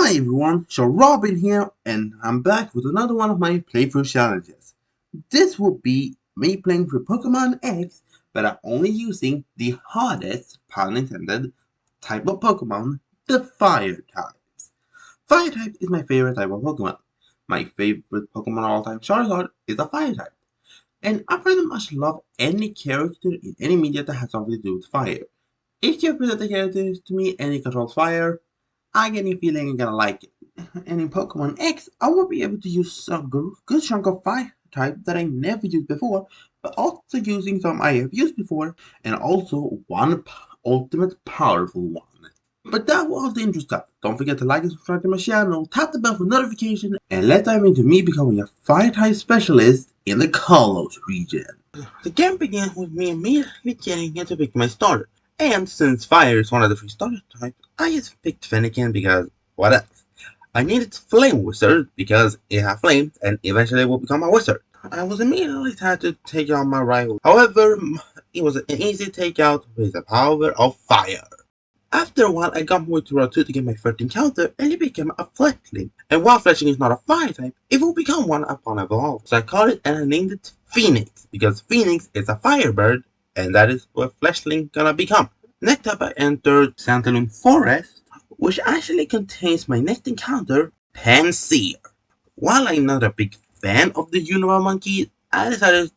Hi everyone, so Robin here, and I'm back with another one of my playthrough challenges. This will be me playing through Pokemon X, but I'm only using the hardest, pun intended, type of Pokemon, the Fire types. Fire type is my favorite type of Pokemon. My favorite Pokemon of all time, Charizard, is a Fire type. And I pretty much love any character in any media that has something to do with fire. If you present the character to me and it controls fire, I get a feeling I'm gonna like it. And in Pokemon X, I will be able to use a good chunk of fire type that I never used before, but also using some I have used before, and also one ultimate powerful one. But that was the intro stuff. Don't forget to like and subscribe to my channel, tap the bell for notification, and let's dive into me becoming a fire type specialist in the Kalos region. The game began with me immediately getting into pick my starter. And since fire is one of the three starter types, I just picked Fennekin because what else? I needed Flame Wizard because it had flames and eventually will become a wizard. I was immediately sad to take out my rival. However, it was an easy takeout with the power of fire. After a while, I got moved to Route 2 to get my first encounter, and it became a Fletchling. And while Fletchling is not a fire type, it will become one upon evolve. So I called it and I named it Phoenix, because Phoenix is a firebird, and that is what Fletchling gonna become. Next up, I entered Santalune Forest, which actually contains my next encounter, Pansear. While I'm not a big fan of the Unova monkey, I decided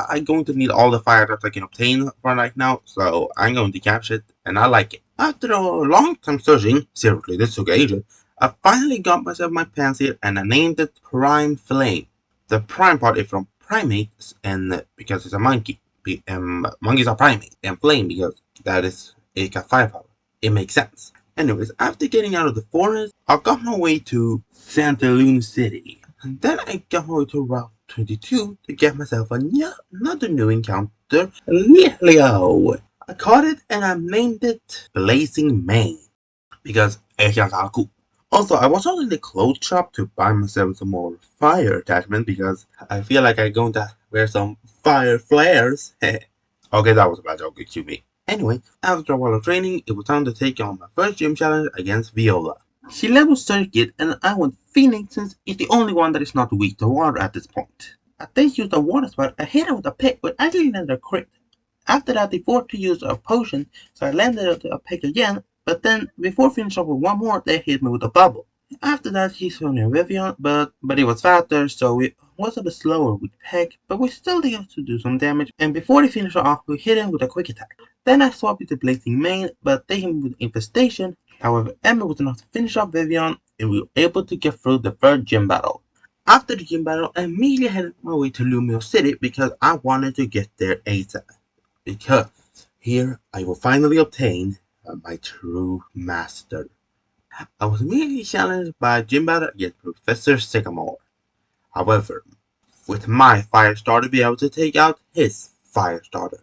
I'm going to need all the fire types I can obtain for right now, so I'm going to capture it, and I like it. After a long time searching, seriously, this took ages, I finally got myself my Pansear and I named it Prime Flame. The prime part is from primates, and because it's a monkey. Monkeys are primates, and flame because that is it got firepower. It makes sense. Anyways, after getting out of the forest, I got my way to Santalune City. And then I got my way to Route 22 to get myself another new encounter, Leo. I caught it and I named it Blazing Mane because it sounds cool. Also, I was also in the clothes shop to buy myself some more fire attachment because I feel like I'm going to wear some fire flares. Okay, that was a bad joke, excuse me. Anyway, after a while of training, it was time to take on my first gym challenge against Viola. She leveled Circuit and I went Phoenix since it's the only one that is not weak to water at this point. I then used a water spell, I hit her with a pick, but actually landed a crit. After that, they forced to use a potion, so I landed a pick again, but then, before finishing up with one more, they hit me with a bubble. After that, he threw in Rivian, but it was faster, so it was a bit slower with Peck, but we still able to do some damage, and before they finish off, we hit him with a quick attack. Then I swapped with the Blazing Mane, but they hit him with Infestation. However, Emma was enough to finish off Vivian, and we were able to get through the third gym battle. After the gym battle, I immediately headed my way to Lumio City because I wanted to get there ASAP. Because here I will finally obtain my true master. I was immediately challenged by gym battle against Professor Sycamore. However, with my fire starter be able to take out his fire starter.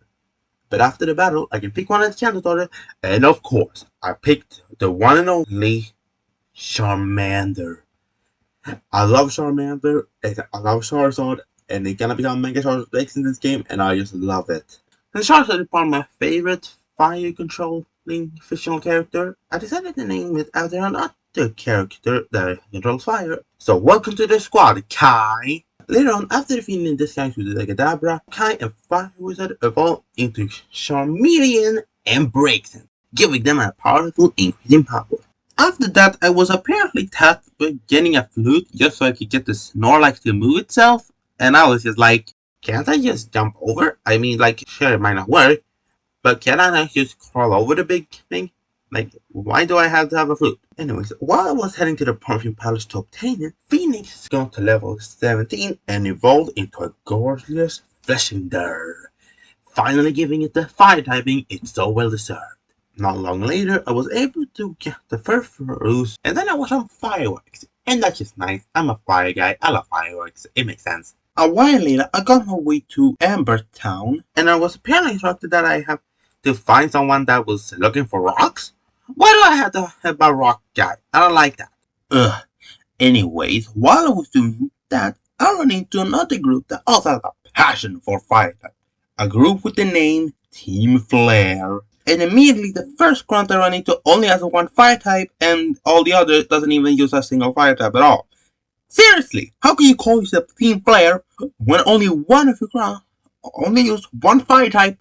But after the battle, I can pick one of the counter starter, and of course, I picked the one and only Charmander. I love Charmander, and I love Charizard, and they're gonna become Mega Charizard X in this game, and I just love it. And Charizard is probably my favorite fire controlling fictional character. I decided to name it after another character that controls fire. So welcome to the squad, Kai! Later on, after defeating this guy with the Kadabra, Kai and Fire Wizard evolve into Charmeleon and breaks him, giving them a powerful increase in power. After that, I was apparently tasked with getting a flute just so I could get the Snorlax to move itself, and I was just like, can't I just jump over? I mean, like, sure, it might not work, but can I not just crawl over the big thing? Like, why do I have to have a flute? Anyways, while I was heading to the Perfume Palace to obtain it, Phoenix got to level 17 and evolved into a gorgeous Fleshender, finally giving it the fire typing it so well deserved. Not long later, I was able to get the first ruse, and then I was on fireworks. And that's just nice. I'm a fire guy. I love fireworks. It makes sense. A while later, I got my way to Amber Town, and I was apparently instructed that I have to find someone that was looking for rocks. Why do I have to have a rock guy? I don't like that. Ugh. Anyways, while I was doing that, I ran into another group that also has a passion for fire type. A group with the name Team Flare. and immediately the first grunt I run into only has one fire type, and all the others doesn't even use a single fire type at all. Seriously, how can you call yourself a team player when only one of your grunt only use one fire type,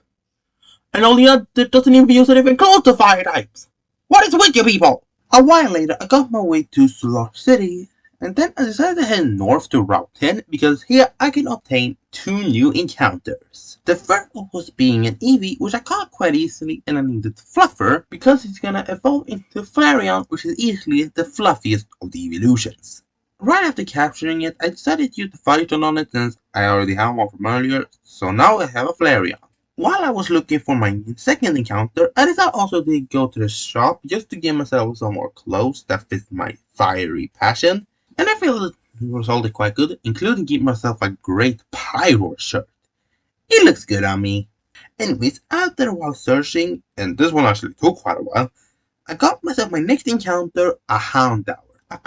and all the other doesn't even use it even close to fire types? What is with you people? A while later, I got my way to Solar City, and then I decided to head north to Route 10 because here I can obtain 2 new encounters. The first one was being an Eevee, which I caught quite easily, and I needed Fluffer because it's gonna evolve into Flareon, which is easily the fluffiest of the evolutions. Right after capturing it, I decided to use the Phyton on it since I already have one from earlier, so now I have a Flareon. While I was looking for my second encounter, I decided also to go to the shop just to give myself some more clothes that fit my fiery passion, and I feel it resulted quite good, including giving myself a great Pyro shirt. It looks good on me. Anyways, after a while searching, and this one actually took quite a while, I got myself my next encounter, a Houndour. I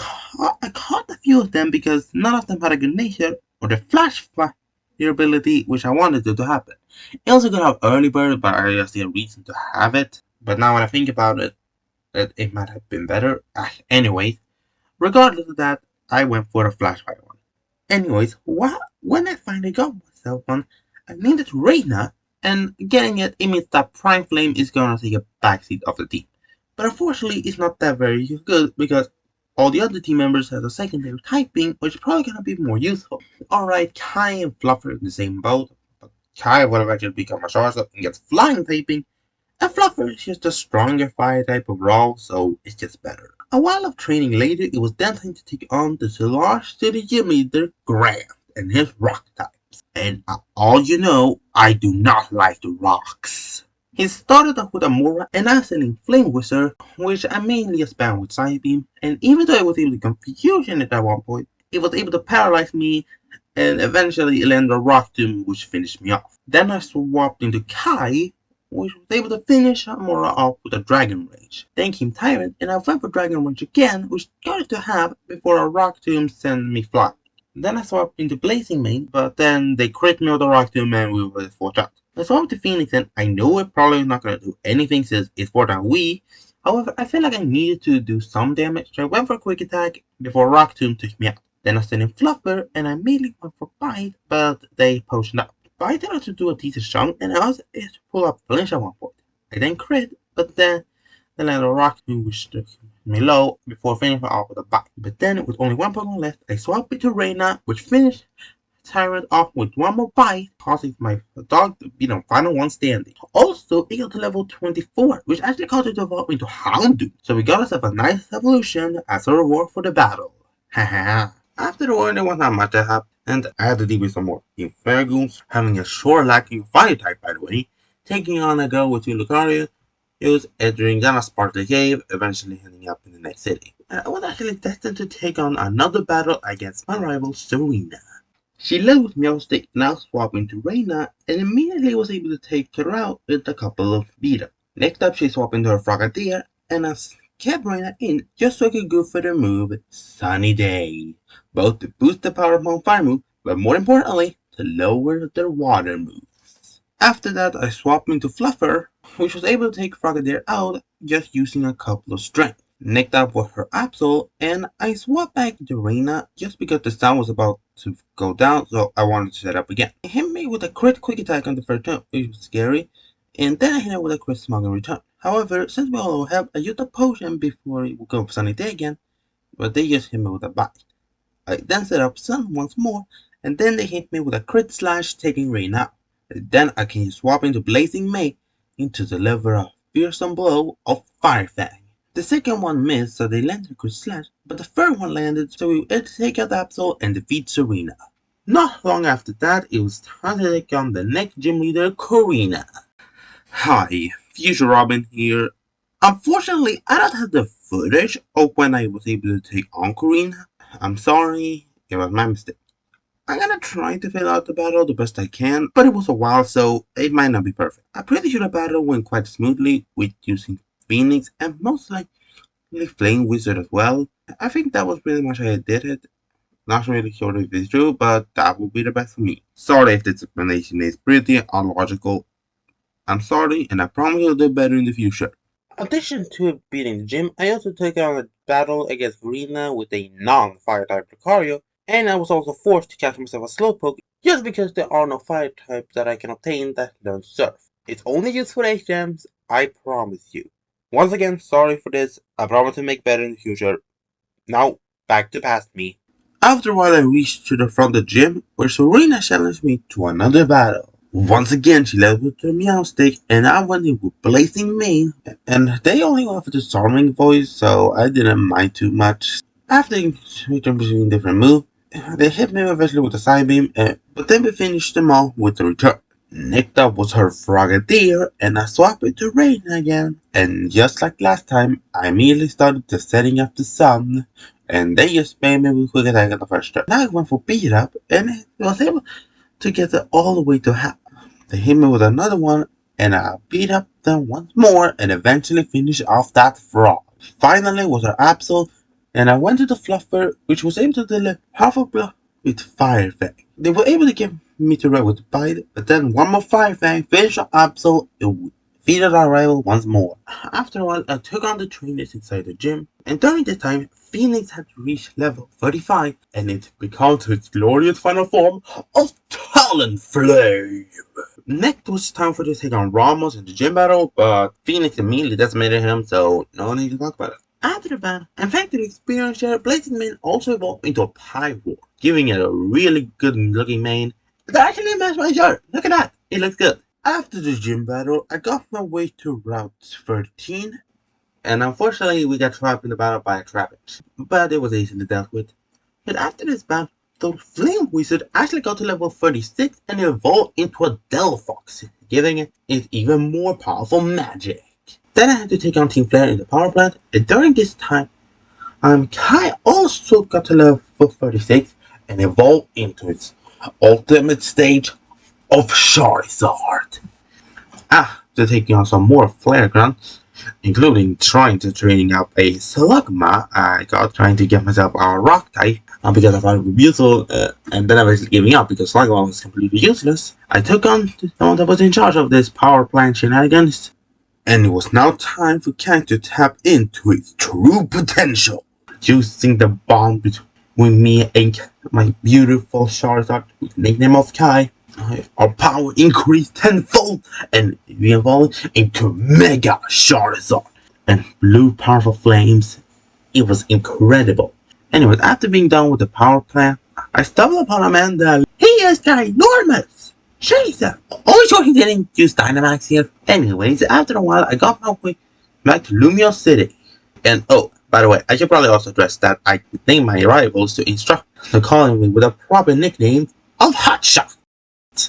caught a few of them because none of them had a good nature or the flash fire ability, which I wanted to happen. It also could have early bird, but I just see a reason to have it. But now when I think about it, it might have been better. Anyways, regardless of that, I went for the flashfire one. Anyways, when I finally got myself one, I named it Reina, and getting it means that Prime Flame is gonna take a backseat of the team. But unfortunately, it's not that very good because all the other team members have a secondary typing, which is probably gonna be more useful. Alright, Kai and Fluffer in the same boat, but Kai would eventually become a Charizard and gets flying typing, and Fluffer is just a stronger fire type overall, so it's just better. A while of training later, it was then time to take on the Solar City Gym Leader, Grant, and his rock types. And all you know, I do not like the rocks. He started off with a Mora and Acetylene Flame Wizard, which I mainly spam with Psybeam, and even though I was able to confusion it at one point, it was able to paralyze me and eventually land a Rock Tomb, which finished me off. Then I swapped into Kai, which was able to finish Mora off with a Dragon Rage. Then came Tyrant, and I went for Dragon Rage again, which started to have before a Rock Tomb sent me flying. Then I swapped into Blazing Mane, but then they crit me with a Rock Tomb and we were forced out. I swapped to Phoenix, and I know it probably not going to do anything since it's for that Wii. However, I felt like I needed to do some damage, so I went for a Quick Attack before Rock Tomb took me out. Then I sent in Fluffer, and I immediately went for Bite, but they potioned up. Bite allowed to do a decent chunk, and I was able to pull up Flinch at one point. I then crit, but then they landed a Rock Tomb which struck me low before finishing off with a Bite. But then, with only one Pokemon left, I swapped it to Reina, which finished Tyrant off with one more bite, causing my dog to be the final one standing. Also, it got to level 24, which actually caused it to evolve into Houndoom. So we got ourselves a nice evolution as a reward for the battle. Haha. After the war, there was not much that happened, and I had to deal with some more Infergoons, having a short lacking fire type by the way, taking on a go with two Lucario, entering down a Sparta cave, eventually ending up in the next city. I was actually destined to take on another battle against my rival Serena. She led with Meowstic, now swapping to Reina, and immediately was able to take her out with a couple of beat-ups. Next up, she swapped into her Frogadier, and I kept Reina in just so I could go for the move Sunny Day, both to boost the power of my fire move, but more importantly, to lower their water moves. After that, I swapped into Fluffer, which was able to take Frogadier out just using a couple of strength. Next up was her Absol, and I swapped back into Reina just because the sound was about to go down, so I wanted to set up again. It hit me with a crit quick attack on the first turn, which was scary, and then I hit it with a crit smog in return. However, since we all have, I used a potion before it would go for Sunny Day again, but they just hit me with a bite. I then set up Sun once more, and then they hit me with a crit slash, taking Reina out. Then I can swap into Blazing Mane to deliver a fearsome blow of Fire Fang. The second one missed, so they landed a crit slash, but the third one landed, so we were able to take out Absol and defeat Serena. Not long after that, it was time to take on the next gym leader, Corina. Hi, Future Robin here. Unfortunately, I don't have the footage of when I was able to take on Corina. I'm sorry, it was my mistake. I'm gonna try to fill out the battle the best I can, but it was a while, so it might not be perfect. I'm pretty sure the battle went quite smoothly with using Phoenix and most likely Flame Wizard as well. I think that was pretty much how I did it. Not really sure if it's true, but that would be the best for me. Sorry if this explanation is pretty unlogical. I'm sorry, and I promise you'll do better in the future. In addition to beating the gym, I also took on a battle against Verena with a non-fire type Lucario, and I was also forced to catch myself a Slowpoke just because there are no fire types that I can obtain that learn Surf. It's only used for HMs, I promise you. Once again, sorry for this, I promise to make better in the future. Now, back to past me. After a while, I reached to the front of the gym, where Serena challenged me to another battle. Once again, she led with her Meow Stick, and I went in with Blazing Mane, and they only offered the Storming Voice, so I didn't mind too much. After switching between different moves, they hit me eventually with a Side Beam, but then we finished them all with the return. Next up was her Frogadier, and I swapped it to Rain again. And just like last time, I immediately started to setting up the sun, and they just made me with Quick Attack at the first turn. Now I went for Beat Up, and I was able to get it all the way to half. They hit me with another one, and I beat up them once more, and eventually finished off that frog. Finally was her Absol, and I went to the Fluffer, which was able to deliver half a block with Fire Fang. They were able to get me to red with Bite, but then one more Fire Fang finished off Absol, and defeated our rival once more. After a while, I took on the trainers inside the gym, and during this time, Phoenix had reached level 35, and it became to its glorious final form of Talonflame. Next was time for this to take on Ramos in the gym battle, but Phoenix immediately decimated him, so no need to talk about it. After the battle, and thanks to the experience share, Blazing Mane also evolved into a Pyroar, giving it a really good looking mane. It actually matched my shirt. Look at that. It looks good. After the gym battle, I got my way to Route 13, and unfortunately we got trapped in the battle by a Trapinch, but it was easily dealt with. But after this battle, the Flame Wizard actually got to level 36 and evolved into a Delphox, giving it even more powerful magic. Then I had to take on Team Flare in the power plant, and during this time, Kai also got to level 36 and evolved into its ultimate stage of Charizard. After taking on some more Flare grunts, including trying to training up a Slugma, I got trying to get myself a Rock type because I found it useful, and then I was giving up because Slugma was completely useless. I took on someone that was in charge of this power plant shenanigans, and it was now time for Kai to tap into its true potential. Using the bond between me and my beautiful Charizard with the nickname of Kai, our power increased tenfold, and we evolved into Mega Charizard and blue powerful flames. It was incredible. Anyways, after being done with the power plant, I stumbled upon a man that he is ginormous. Jesus, always sure he didn't use Dynamax here. Anyways, after a while, I got my way back to Lumio City. And oh, by the way, I should probably also address that I named my rivals to instruct them calling me with a proper nickname of Hotshot,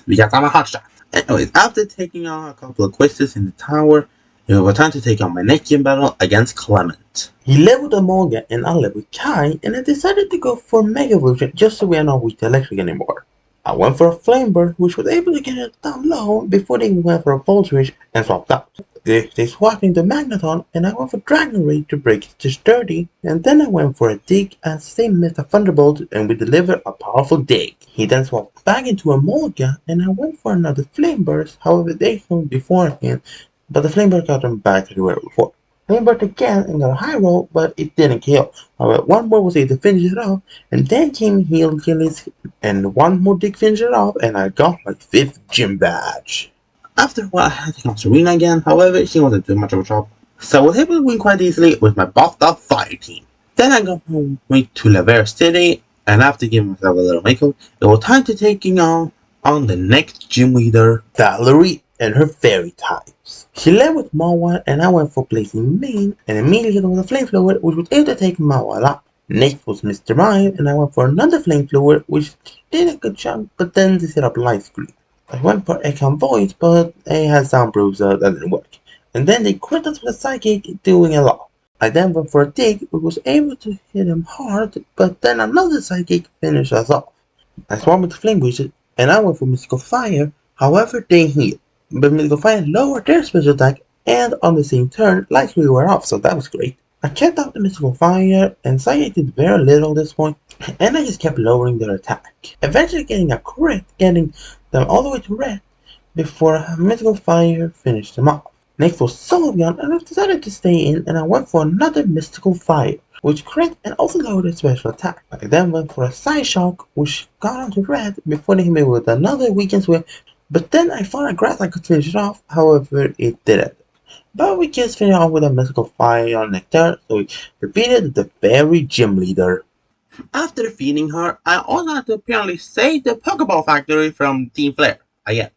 because I'm a hotshot. Anyways, after taking on a couple of quizzes in the tower, it was time to take on my next gym battle against Clement. He leveled Emolga and I leveled Kai, and I decided to go for Mega Evolution just so we are not weak to electric anymore. I went for a Flame Bird, which was able to get it down low before they went for a Voltage and swapped out. They swapped into Magneton, and I went for Dragon Rage to break it to sturdy, and then I went for a Dig and same Meta Thunderbolt, and we delivered a powerful Dig. He then swapped back into a Molga, and I went for another Flame Burst, however they came beforehand, but the Flame Burst got them back to where before. Flame Burst again and got a high roll, but it didn't kill. However, one more was able to finish it off, and then came Heal Gillis, and one more Dig finished it off, and I got my 5th gym badge. After a while, I had to come to Serena again, however, she wasn't doing much of a job, so I was able to win quite easily with my buffed up fire team. Then I got my way to Lavera City, and after giving myself a little makeover, it was time to taking on the next gym leader, Valerie, and her fairy types. She led with Mawile, and I went for Blazing Mane, and immediately hit with a Flame Fluid, which was able to take Mawile up. Next was Mr. Mime, and I went for another Flame Fluid, which did a good job, but then they set up Light Screen. I went for Ekon Voice, but they had soundproof, so that didn't work. And then they quit us with a Psychic, doing a lot. I then went for a Dig, which was able to hit him hard, but then another Psychic finished us off. I swapped with the Flame Wizard, and I went for Mystical Fire, however they healed. But Mystical Fire lowered their special attack, and on the same turn, Light Screen were off, so that was great. I kept out the Mystical Fire, and Psychic did very little at this point, and I just kept lowering their attack. Eventually getting a crit, getting them all the way to red, before a mythical fire finished them off. Next was Sylveon, and I decided to stay in, and I went for another mystical fire, which crit and overloaded special attack. I then went for a Side Shock, which got onto red before they hit me with another weekend swing, but then I thought a grass I could finish it off, however it didn't. But we just finished off with a mystical fire on Nectar, so we defeated the fairy gym leader. After defeating her, I also had to apparently save the Pokeball Factory from Team Flare again.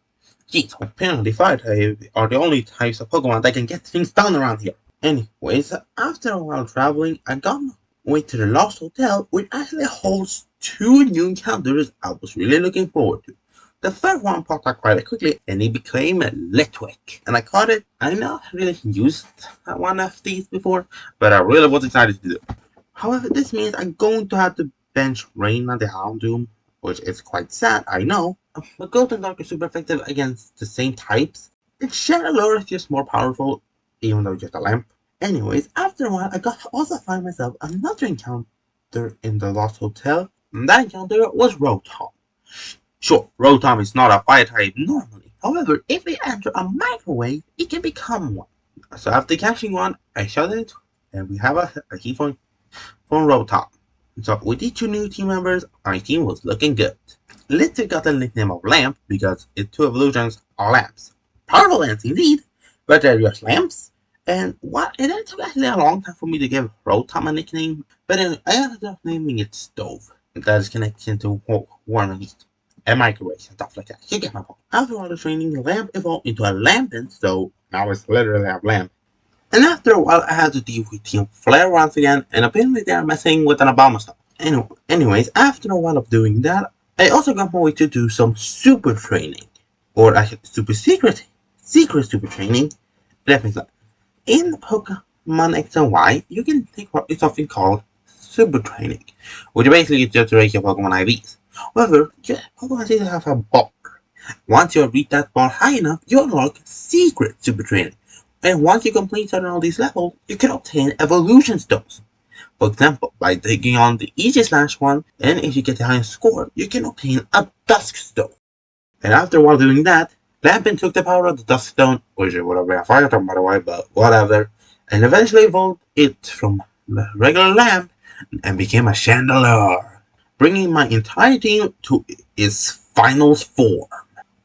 Jeez, apparently fire types are the only types of Pokemon that can get things done around here. Anyways, after a while traveling, I got my way to the Lost Hotel, which actually holds 2 new encounters I was really looking forward to. The first one popped up quite quickly, and it became a Litwick. And I caught it. I not really used one of these before, but I really was excited to do it. However, this means I'm going to have to bench Reina the Houndoom, which is quite sad, I know. But Gold and Dark are super effective against the same types, and Chandelure is just more powerful, even though just a lamp. Anyways, after a while, I got to also find myself another encounter in the Lost Hotel, and that encounter was Rotom. Sure, Rotom is not a fire type normally, however, if we enter a microwave, it can become one. So after catching one, I shot it, and we have a key from Rotom. So with these 2 new team members, our team was looking good. Litwick got the nickname of Lamp because its 2 evolutions are lamps. Powerful lamps indeed, but they're just lamps. And it took actually a long time for me to give Rotom a nickname, but anyway, I ended up naming it Stove. That is connected to warm and heat, and microwaves and stuff like that. You get my point. After all the training, the lamp evolved into a Lampent, so now it's literally a lamp. And after a while, I had to deal with Team Flare once again, and apparently they are messing with an Abomasnow. Anyways, after a while of doing that, I also got my way to do some super training. Or actually, secret super training. Definitely. In Pokemon X and Y, you can take part in something called super training, which basically is just to raise your Pokemon IVs. However, Pokemon seem to have a bar. Once you reach that bar high enough, you unlock secret super training. And once you complete certain all these levels, you can obtain evolution stones. For example, by taking on the Aegislash one, and if you get the highest score, you can obtain a Dusk Stone. And after a while doing that, Lampin took the power of the Dusk Stone, which would have been a fire type by the way, but whatever, and eventually evolved it from the regular lamp and became a Chandelure, bringing my entire team to its final form.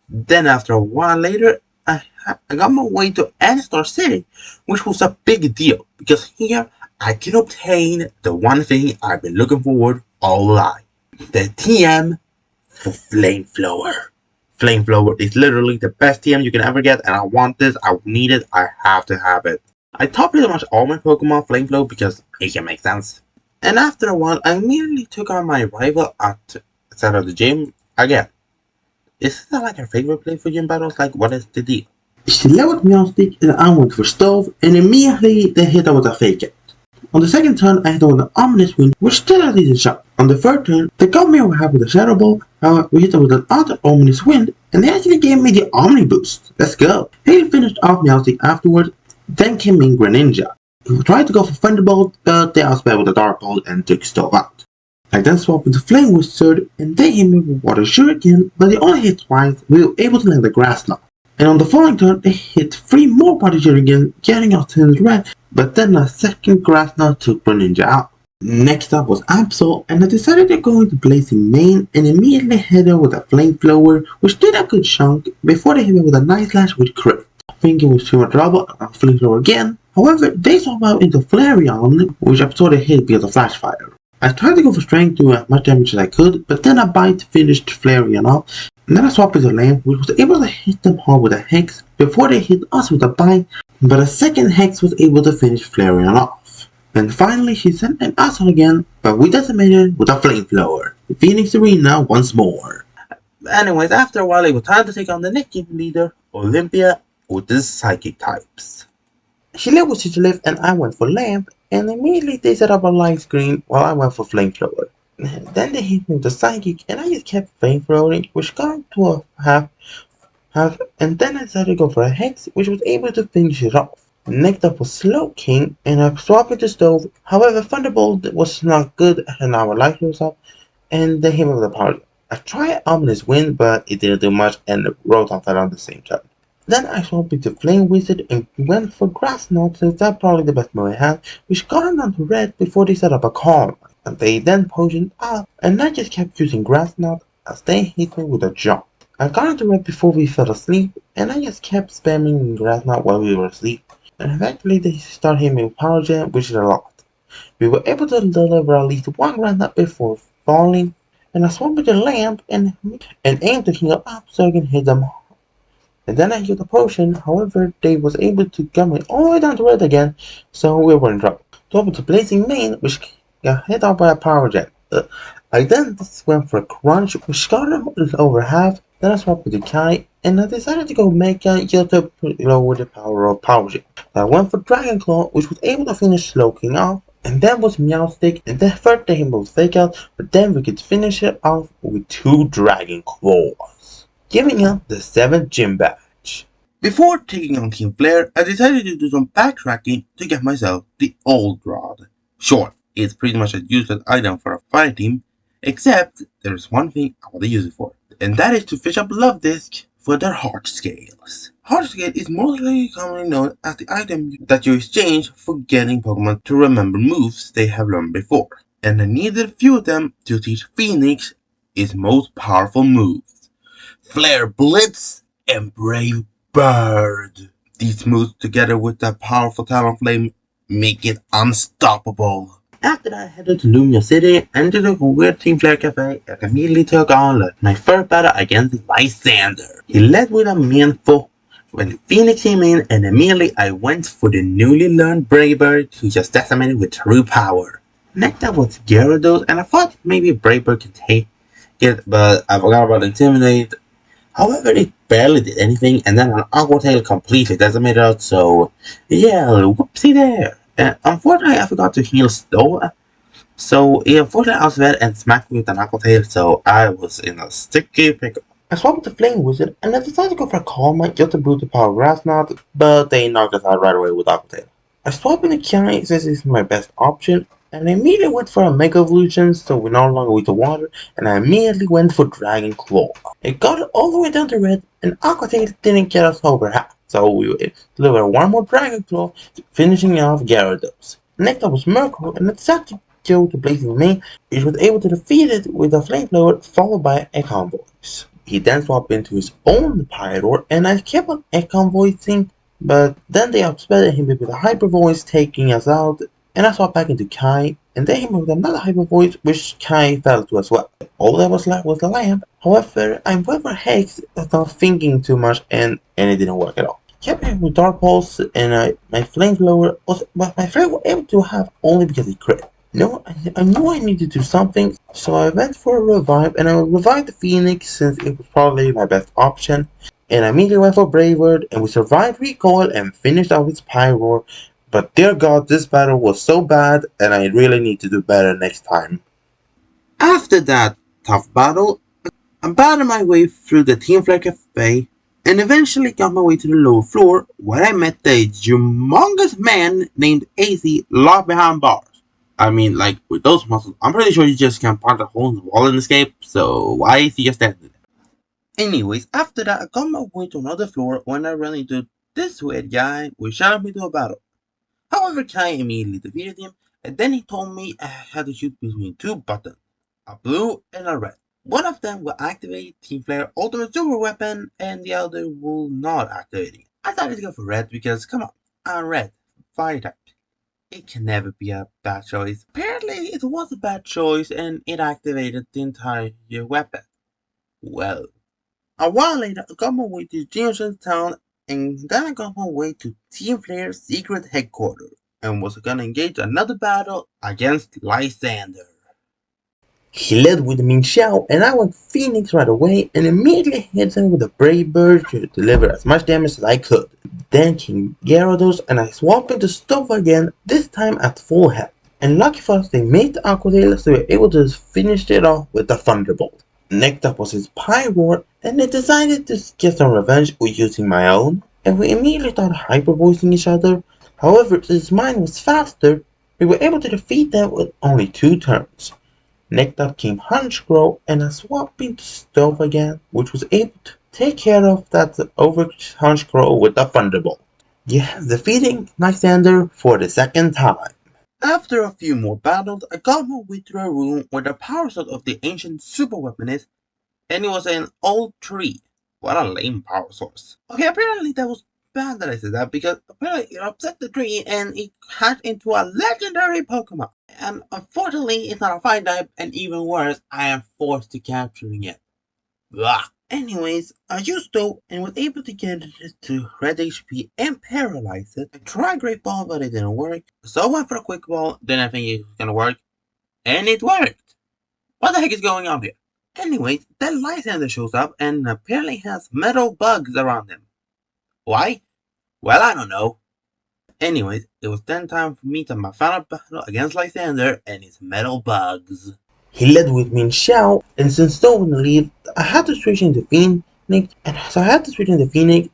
Then after a while later, I got my way to N-Star City, which was a big deal, because here I can obtain the one thing I've been looking forward all life. The TM for Flamethrower. Flamethrower is literally the best TM you can ever get, and I want this, I need it, I have to have it. I taught pretty much all my Pokemon Flamethrower because it can make sense. And after a while, I immediately took on my rival outside of the gym again. Is that like your favorite play for gym battles? Like, what is the deal? She leveled Meowstic and I went for Stove, and immediately they hit her with a Fake Out. On the second turn, I hit her with an Ominous Wind, which still had a decent shot. On the third turn, they got me over with a Shadow Ball, however, we hit her with another Ominous Wind, and they actually gave me the Omni Boost. Let's go. Hail finished off Meowstic afterwards, then came in Greninja, who tried to go for Thunderbolt, but they outspelled with a Dark Bolt and took Stove out. I then swapped into Flame Wizard, and they hit me with Water Shuriken, but they only hit twice, we were able to land the Grass Knot. And on the following turn, they hit 3 more Water Shuriken, getting us to the red, but then a second Grass Knot took Greninja out. Next up was Absol, and I decided to go into Blazing Mane, and immediately hit her with a Flamethrower, which did a good chunk, before they hit me with a Night Slash with crit. Thinking was too much trouble, and Flamethrower again. However, they swap out into Flareon, which absorbed a hit because of Flash Fire. I tried to go for Strength to do as much damage as I could, but then a Bite finished Flareon off, and then I swapped into Lamp, which was able to hit them hard with a Hex before they hit us with a Bite, but a second Hex was able to finish Flareon off. And finally she sent an Assault again, but we decimated with a Flamethrower, Phoenix Arena once more. Anyways, after a while it was time to take on the next team leader, Olympia, with the Psychic types. She led with Sigilyph and I went for Lamp, and immediately they set up a light screen while I went for Flamethrower. Then they hit me with the Psychic, and I just kept Flamethrowing, which got to a half, and then I decided to go for a Hex, which was able to finish it off. Next up was Slowking, and I swapped into Stove. However, Thunderbolt was not good, and our life was up, and they hit me with a Power. I tried Ominous Wind, but it didn't do much and Rotom fell on the same turn. Then I swapped into Flame Wizard and went for Grass Knot since that's probably the best move I had, which got him down to red before they set up a Calm. And they then potioned up, and I just kept using Grass Knot as they hit me with a jump. I got into red before we fell asleep, and I just kept spamming Grass Knot while we were asleep, and eventually they started hitting me with Power Gem, which is a lot. We were able to deliver at least one Grass Knot before falling, and I swapped with the lamp and aimed to heal up so I can hit them. And then I used a potion, however they was able to get me all the way down to red again, so we were in trouble. Swap to Blazing Mane, which got hit off by a Power Gem. I then just went for a Crunch, which got him over half. Then I swapped with the Kai, and I decided to go Mega just to lower the power of Power Gem. I went for Dragon Claw, which was able to finish Slowking off, and then was Meowstic, and then third day was Fake Out, but then we could finish it off with 2 Dragon Claws, giving up the 7th gym badge. Before taking on Team Flare, I decided to do some backtracking to get myself the Old Rod. Sure, it's pretty much a useless item for a fire team, except there's one thing I want to use it for, and that is to fish up Love Disc for their Heart Scales. Heart Scale is mostly commonly known as the item that you exchange for getting Pokemon to remember moves they have learned before, and I needed a few of them to teach Phoenix its most powerful moves, Flare Blitz and Brave Bird. These moves, together with that powerful Talonflame, make it unstoppable. After that, I headed to Lumia City and to the weird Team Flare Cafe and immediately took on my first battle against Lysander. He led with a Mienful when Phoenix came in, and immediately I went for the newly learned Brave Bird, who just decimated with true power. Next up was Gyarados, and I thought maybe Brave Bird could take it, but I forgot about Intimidate. However, it barely did anything, and then an Aqua Tail completely decimated out, so yeah, whoopsie there. Unfortunately, I forgot to heal Stow, so he unfortunately outsped and smacked me with an Aqua Tail, so I was in a sticky pickle. I swapped the Flame Wizard, and I decided to go for a Calm Mind just to boost the power of Grass Knot, but they knocked us out right away with Aqua Tail. I swapped in the Kiai since it's my best option, and I immediately went for a Mega Evolution so we no longer with the water, and I immediately went for Dragon Claw. It got it all the way down to red, and Aqua Tail didn't get us over half, so we delivered one more Dragon Claw, finishing off Gyarados. Next up was Merkle, and I decided to go to Blazing Mane, which was able to defeat it with a Flamethrower followed by Ekon Voice. He then swapped into his own Pyroar, and I kept on Ekon Voicing, but then they outsped him with a Hyper Voice, taking us out, and I swapped back into Kai, and they hit me with another Hyper Voice, which Kai fell to as well. All that was left was the lamp. However, I went for Hex without thinking too much, and it didn't work at all. Kept him with Dark Pulse, and my Flamethrower was, but my friend was able to have only because he crit. No, I knew I needed to do something, so I went for a revive, and I revived the Phoenix since it was probably my best option. And I immediately went for Brave Bird, and we survived Recoil and finished off its Pyroar. But dear God, this battle was so bad, and I really need to do better next time. After that tough battle, I battled my way through the Team Flare Cafe and eventually got my way to the lower floor where I met the humongous man named AZ locked behind bars. I mean, like, with those muscles, I'm pretty sure you just can't punch a hole in the wall and escape, so why is he just standing there? Anyways, after that, I got my way to another floor when I ran into this weird guy which shouted me to a battle. However, Kai immediately defeated him, and then he told me I had to shoot between 2 buttons, a blue and a red. One of them will activate Team Flare Ultimate Super Weapon, and the other will not activate it. I decided to go for red because, come on, I'm red, fire type. It can never be a bad choice. Apparently, it was a bad choice, and it activated the entire weapon. Well, a while later, I got my way to Jameson Town, and then I got my way to Team Flare's secret headquarters, and was gonna engage another battle against Lysander. He led with the Ming Xiao, and I went Phoenix right away and immediately hit him with a Brave Bird to deliver as much damage as I could. Then came Gyarados, and I swapped into Stova again, this time at full health. And lucky for us, they made the Aqua Tail, so we were able to finish it off with the Thunderbolt. Next up was his Pyroar, and I decided to get some revenge with using my own, and we immediately started hyper voicing each other. However, since mine was faster, we were able to defeat them with only 2 turns. Next up came Honchkrow, and I swapped into Stove again, which was able to take care of that over Honchkrow with a Thunderbolt. Yeah, defeating Lysander for the second time. After a few more battles, I got my way to a room where the power source of the ancient super weapon is, and it was an old tree. What a lame power source. Okay, apparently that was bad that I said that, because apparently it upset the tree and it hatched into a legendary Pokemon. And unfortunately, it's not a fire type, and even worse, I am forced to capturing it. Blah. Anyways, I used Stove and was able to get it to red HP and paralyze it. I tried Great Ball, but it didn't work. So I went for a Quick Ball, then I think it was gonna work. And it worked! What the heck is going on here? Anyways, then Lysander shows up and apparently has metal bugs around him. Why? Well, I don't know. Anyways, it was then time for me to my final battle against Lysander and his metal bugs. He led with Minxiao, and since Stove wouldn't leave, I had to switch into Phoenix,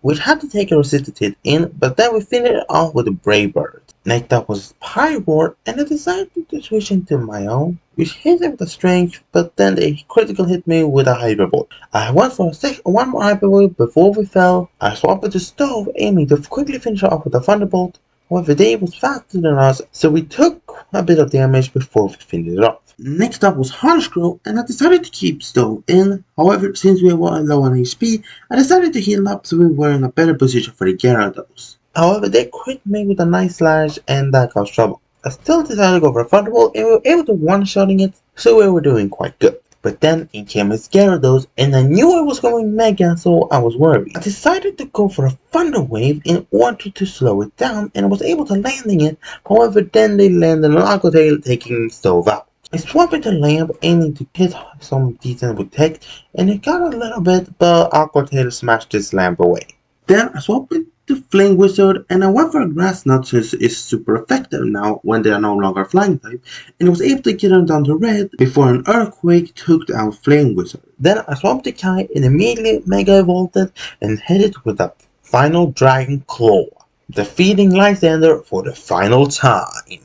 which had to take a resisted hit in, but then we finished it off with a Brave Bird. Next up was Pyroar, and I decided to switch into my own, which hit it with a strength, but then they critical hit me with a Hyper Void. I went for one more Hyper Void before we fell. I swapped it to Stove, aiming to quickly finish it off with a Thunderbolt. However, they was faster than us, so we took a bit of damage before we finished it off. Next up was Honchkrow, and I decided to keep Stove in. However, since we were low on HP, I decided to heal up so we were in a better position for the Gyarados. However, they crit me with a nice slash, and that caused trouble. I still decided to go for a Thunderbolt, and we were able to one-shotting it, so we were doing quite good. But then in came his Gyarados, and I knew it was going Mega, so I was worried. I decided to go for a Thunder Wave in order to slow it down, and I was able to landing it. However, then they landed an Aqua Tail, taking Stove out. I swapped into Lamp, aiming to hit some decent with Tech, and it got a little bit, but Aqua Tail smashed this Lamp away. Then I swapped into Flame Wizard, and I went for a Grass Knot since it's super effective now when they are no longer Flying type, and I was able to get them down to red before an Earthquake took out Flame Wizard. Then I swapped to Kai and immediately Mega Evolved and hit it with a final Dragon Claw, defeating Lysander for the final time.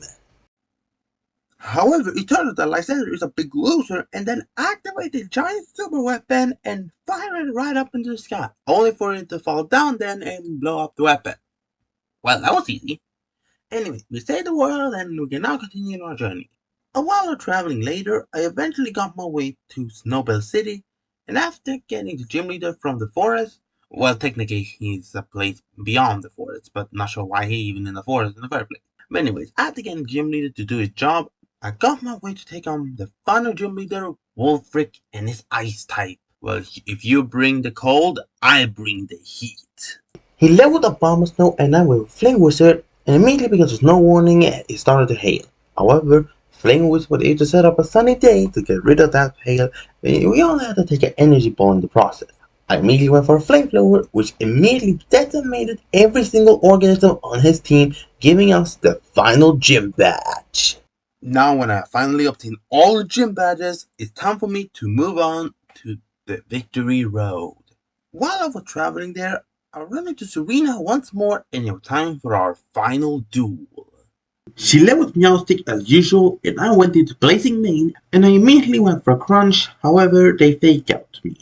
However, it turns out that Lysander is a big loser and then activated giant super weapon and fired it right up into the sky, only for it to fall down then and blow up the weapon. Well, that was easy. Anyway, we saved the world and we can now continue our journey. A while traveling later, I eventually got my way to Snowbell City, and after getting the gym leader from the forest, well, technically he's a place beyond the forest, but not sure why he's even in the forest in the first place. But anyways, after getting the gym leader to do his job, I got my way to take on the final gym leader, Wolfric, and his ice type. Well, if you bring the cold, I bring the heat. He leveled up Bomb Snow and I went with Flame Wizard, and immediately because of no warning, it started to hail. However, Flame Wizard was able to set up a sunny day to get rid of that hail, and we only had to take an energy ball in the process. I immediately went for a Flamethrower, which immediately decimated every single organism on his team, giving us the final gym badge. Now when I finally obtain all the gym badges, it's time for me to move on to the Victory Road. While I was traveling there, I ran into Serena once more, and it was time for our final duel. She led with Meowstic as usual, and I went into Blazing Mane, and I immediately went for a Crunch. However, they fake out me.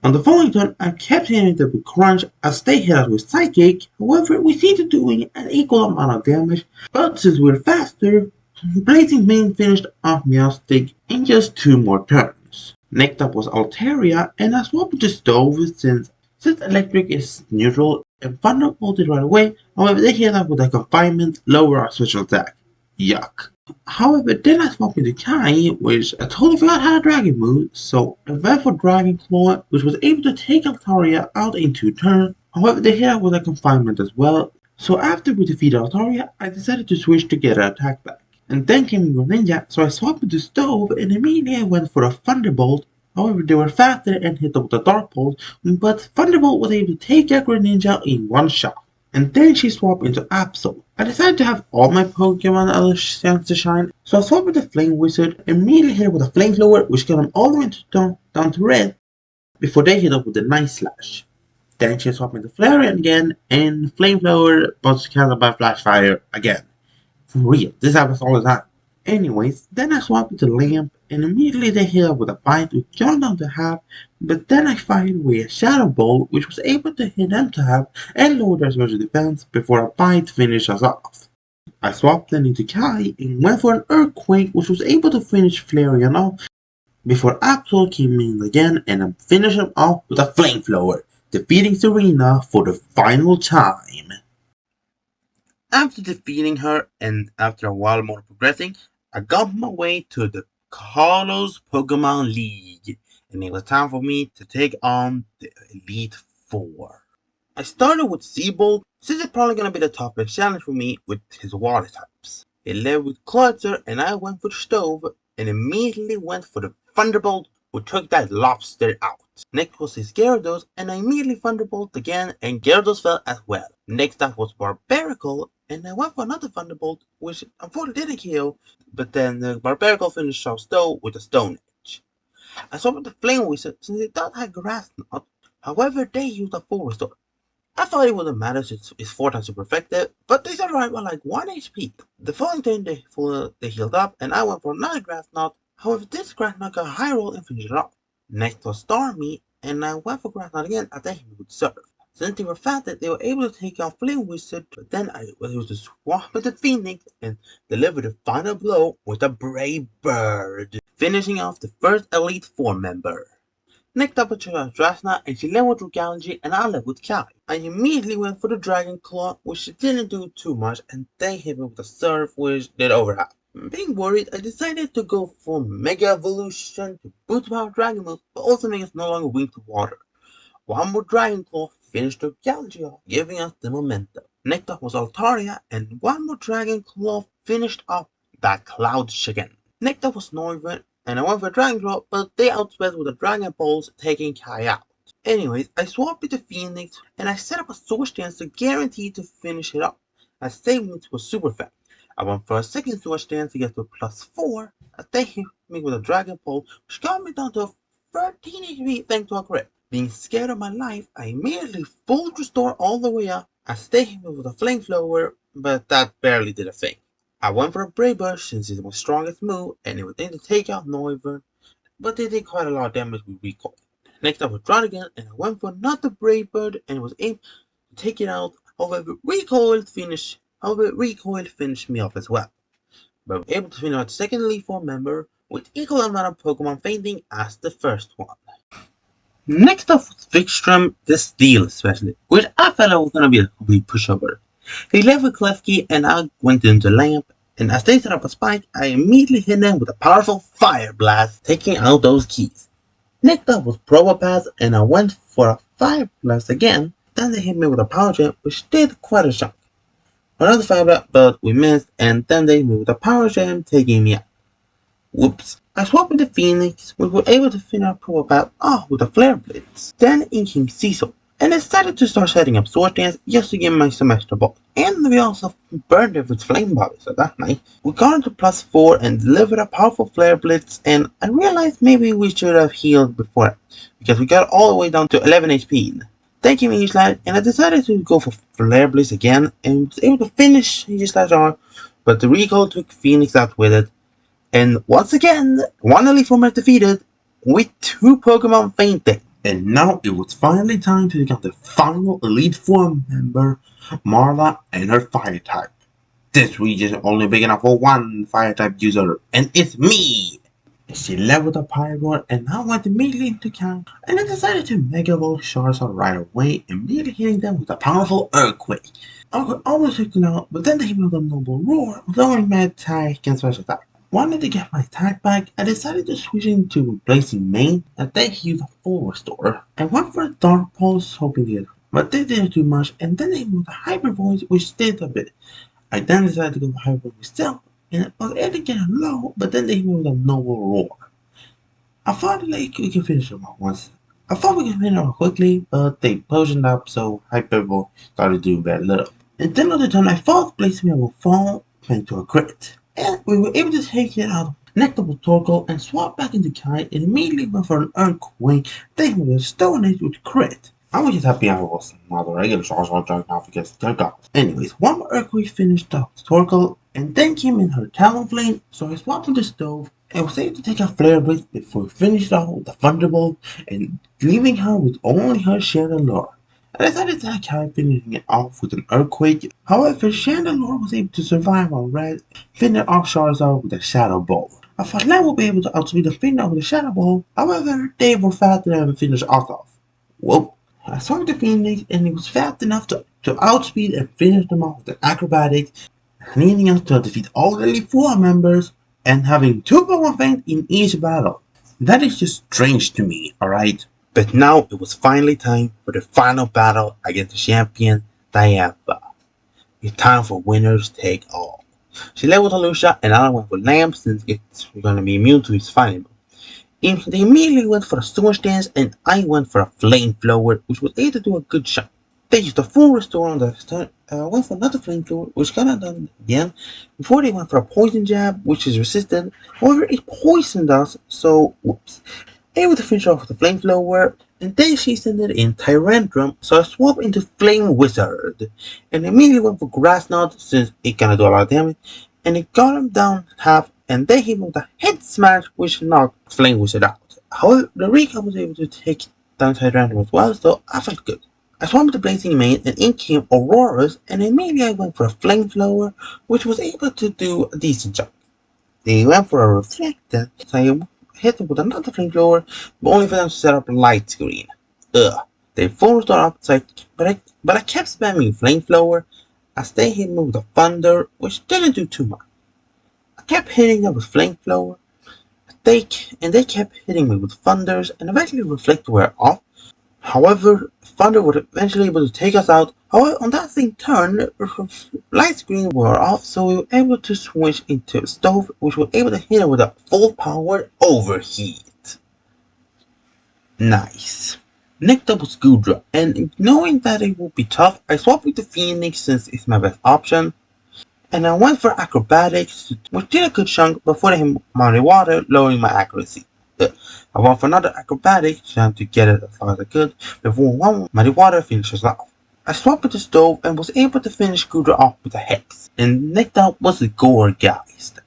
On the following turn, I kept hitting them with Crunch as they hit us with Psychic. However, we seemed to doing an equal amount of damage, but since we're faster, Blazing Mane finished off Meowstic in just 2 more turns. Next up was Altaria, and I swapped to Stove since Electric is neutral and Thunder bolted right away. However, they hit us with a Confinement, lower our special attack. Yuck. However, then I swapped into Kai, which I totally forgot how to Dragon move, so I went for Dragon Claw, which was able to take Altaria out in 2 turns. However, they hit us with a Confinement as well. So after we defeated Altaria, I decided to switch to get an attack back. And then came Greninja, so I swapped into Stove and immediately I went for a Thunderbolt. However, they were faster and hit them with a Dark Pulse, but Thunderbolt was able to take out Greninja in 1 shot. And then she swapped into Absol. I decided to have all my Pokemon other chance to shine, so I swapped with the Flame Wizard, immediately hit her with a Flamethrower, which got them all the way down to red, before they hit up with a Nice Slash. Then she swapped into Flareon again, and Flamethrower was cancelled by Flash Fire again. For real, this happens all the time. Anyways, then I swapped into Lamp, and immediately they hit up with a bite which turned out to have, but then I fired away a Shadow Ball which was able to hit them to have and lower their special defense before a bite finished us off. I swapped then into Kai and went for an Earthquake which was able to finish Flareon off before Absol came in again and I finished him off with a Flamethrower, defeating Serena for the final time. After defeating her and after a while more progressing, I got my way to the Kalos Pokemon League, and it was time for me to take on the Elite Four. I started with Seabolt, since it's probably gonna be the toughest challenge for me with his water types. It led with Klutzer, and I went for the Stove, and immediately went for the Thunderbolt, which took that lobster out. Next was his Gyarados, and I immediately Thunderbolt again, and Gyarados fell as well. Next up was Barbaracle, and I went for another Thunderbolt, which unfortunately didn't kill, but then the Barbaracle finished off Stowe with a Stone Edge. I saw with the Flame Wizard, since it does have Grass Knot, however they used a Full Restore. I thought it wouldn't matter since it's 4 times super effective, but they survived by like 1 HP. The following turn they healed up, and I went for another Grass Knot, however this Grass Knot got a high roll and finished it off. Next was Starmie, and I went for Grass Knot again as they would serve. Since they were faster, they were able to take out Flame Wizard, but then I was able to swap with the Phoenix and deliver the final blow with a Brave Bird, finishing off the first Elite Four member. Next up was Drasna, and she led with Dragalge, and I led with Kai. I immediately went for the Dragon Claw, which didn't do too much, and they hit me with a Surf, which did overlap. Being worried, I decided to go for Mega Evolution to boost power Dragon moves, but also make us no longer weak to water. One more Dragon Claw finished Dragalge off, giving us the momentum. Next up was Altaria, and one more Dragon Claw finished off that Cloud Chicken. Next up was Noivern, and I went for Dragon Claw, but they outsped with the Dragon Balls, taking Kai out. Anyways, I swapped with the Phoenix, and I set up a Swords Dance to guarantee to finish it up, as Savings was super fast. I went for a second Swords Dance to get to +4, as they hit me with a Dragon Ball, which got me down to 13 HP thanks to a crit. Being scared of my life, I immediately full restore all the way up, as they hit me with a Flamethrower, but that barely did a thing. I went for a Brave Bird since it's my strongest move, and it was able to take out Noivern, but they did quite a lot of damage with Recoil. Next up was Draudigan, and I went for another Brave Bird, and was able to take it out, however Recoil finished me off as well. But I was able to finish out the second Elite Four member, with equal amount of Pokemon fainting as the first one. Next up was Vikstrom, the Steel Specialist, which I felt was going to be a complete pushover. He left with Klefki, and I went into Lamp, and as they set up a spike, I immediately hit them with a powerful Fire Blast, taking out those keys. Next up was Probopass, and I went for a Fire Blast again, then they hit me with a Power Gem, which did quite a chunk. Another Fire Blast, but we missed, and then they hit me with a Power Gem, taking me out. Whoops. I swapped with the Phoenix, we were able to finish our Probopass off with a Flare Blitz. Then in came Cecil, and I decided to start setting up Sword Dance just to give me some extra bulk. And we also burned it with Flame Body, so that's nice. We got into +4 and delivered a powerful Flare Blitz, and I realized maybe we should have healed before, because we got all the way down to 11 HP. Then came Aegislash, and I decided to go for Flare Blitz again, and was able to finish Aegislash off, but the Recoil took Phoenix out with it. And once again, one Elite Four defeated, with 2 Pokemon fainting. And now it was finally time to take out the final Elite Four member, Marla, and her Fire type. This region is only big enough for one Fire type user, and it's me! She led with a Pyroar, and I went immediately into camp, and I decided to Mega Evolve Charizard right away, immediately hitting them with a powerful Earthquake. I could almost take them out, but then they hit me with a Noble Roar, lowering my attack and special attack. Wanted to get my attack back, I decided to switch into replacing main, and they used a full restore. I went for a Dark Pulse, hoping to get it, but they didn't do much, and then they moved a Hyper Voice, which did a bit. I then decided to go for Hyper Voice myself, and I was able to get him low, but then they moved a Noble Roar. I thought like we could finish him off once. I thought we could finish him off quickly, but they potioned up, so Hyper Voice started doing very little. And then another time I thought placing me will fall, thanks to a crit. And we were able to take it out. Next up was Torkoal and swap back into Kai and immediately went for an Earthquake, taking with a Stone Edge with crit. I was just happy I was not a regular Charizard right now because they're gone. Anyways, one more Earthquake finished off Torkoal and then came in her Talonflame, so I swapped into Stove and was able to take out Flare Blitz before we finished off with the Thunderbolt and leaving her with only her Chandelure. I decided to attack her, finishing it off with an Earthquake. However, Chandelure was able to survive on Red, finishing off Charizard with a Shadow Ball. I thought Lamb would be able to outspeed the Phenom with a Shadow Ball, however, they were fast enough to finish us off. Whoa. I swung the Phoenix and it was fast enough to outspeed and finish them off with an Acrobatics, leading us to defeat all the Elite Four members and having 2 Pokemon Fangs in each battle. That is just strange to me, alright? But now it was finally time for the final battle against the champion, Dialga. It's time for winners take all. She led with Alusha and I went with Lamb since it's going to be immune to his fighting move. They immediately went for a Storm Stance and I went for a Flamethrower, which was able to do a good shot. They used a full restore on the start. Went for another Flamethrower, which got done again, before they went for a Poison Jab, which is resistant. However, it poisoned us, so whoops. Able to finish off with the Flamethrower, and then she sent it in Tyrantrum, so I swapped into Flame Wizard, and immediately went for Grass Knot since it gonna do a lot of damage, and it got him down half, and then he moved a Head Smash, which knocked Flame Wizard out. However, the Rika was able to take down Tyrantrum as well, so I felt good. I swapped to Blazing Mane, and in came Auroras, and immediately I went for a Flamethrower, which was able to do a decent job. They went for a Reflector, so I hit them with another Flamethrower, but only for them to set up a Light Screen. They full restore upside, but I kept spamming Flamethrower as they hit me with a Thunder, which didn't do too much. I kept hitting them with Flamethrower, they kept hitting me with Thunders, and eventually Reflector were off. However, Thunder was eventually able to take us out. However, on that same turn, Light Screen were off, so we were able to switch into Stove, which was able to hit it with a full power Overheat. Nice. Next up was Goodra, and knowing that it would be tough, I swapped with the Phoenix since it's my best option. And I went for Acrobatics, which did a good chunk before I hit Muddy Water, lowering my accuracy. I went for another Acrobatics, trying to get it as far as I could, before one Muddy Water finishes off. I swapped with the Stove and was able to finish Goodra off with a Hex. And next up was the Gourgeist.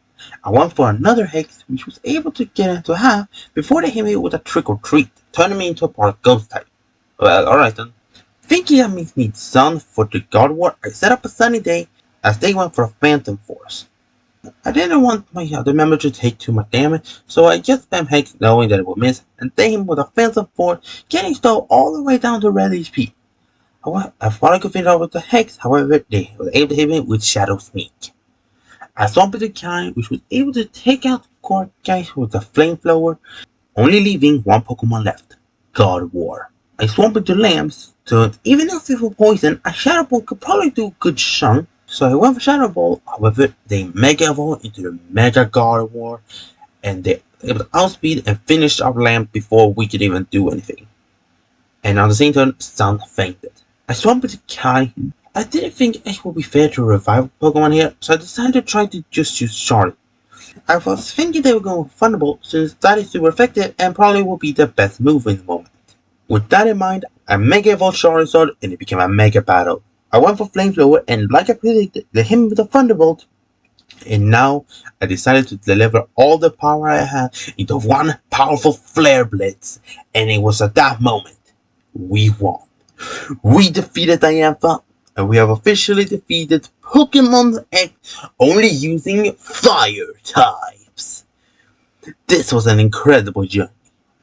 I went for another Hex, which was able to get into half before they hit me with a Trick or Treat, turning me into a part Ghost type. Well, alright then. Thinking that makes me Sun for the God War, I set up a Sunny Day as they went for a Phantom Force. I didn't want my other member to take too much damage, so I just spammed Hex knowing that it would miss, and then him with a Phantom Force, getting Stove all the way down to red HP. I thought I could finish off with the Hex, however, they were able to hit me with Shadow Sneak. I swapped with the Kai, which was able to take out the Gourgeist with the Flamethrower, only leaving one Pokemon left, God War. I swapped with the Lambs, so even if it was poison, a Shadow Ball could probably do a good chunk. So I went for Shadow Ball, however, they Mega Evolved into the Mega God War, and they were able to outspeed and finish our Lamb before we could even do anything. And on the same turn, Sun fainted. I swapped with the Kai. I didn't think it would be fair to revive Pokemon here, so I decided to try to just use Charlie. I was thinking they were going with Thunderbolt since that is super effective and probably would be the best move in the moment. With that in mind, I Mega Evolved Charizard and it became a Mega Battle. I went for Flamethrower and like I predicted, they hit me with a Thunderbolt. And now I decided to deliver all the power I had into one powerful Flare Blitz. And it was at that moment, we won. We defeated Dialga, and we have officially defeated Pokemon X only using Fire types. This was an incredible journey.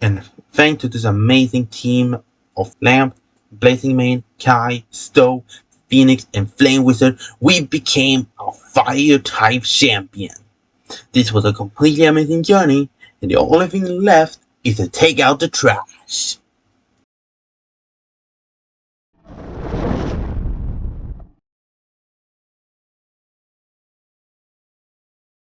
And thanks to this amazing team of Lamb, Blazing Mane, Kai, Stowe, Phoenix, and Flame Wizard, we became a Fire-type champion. This was a completely amazing journey, and the only thing left is to take out the trash.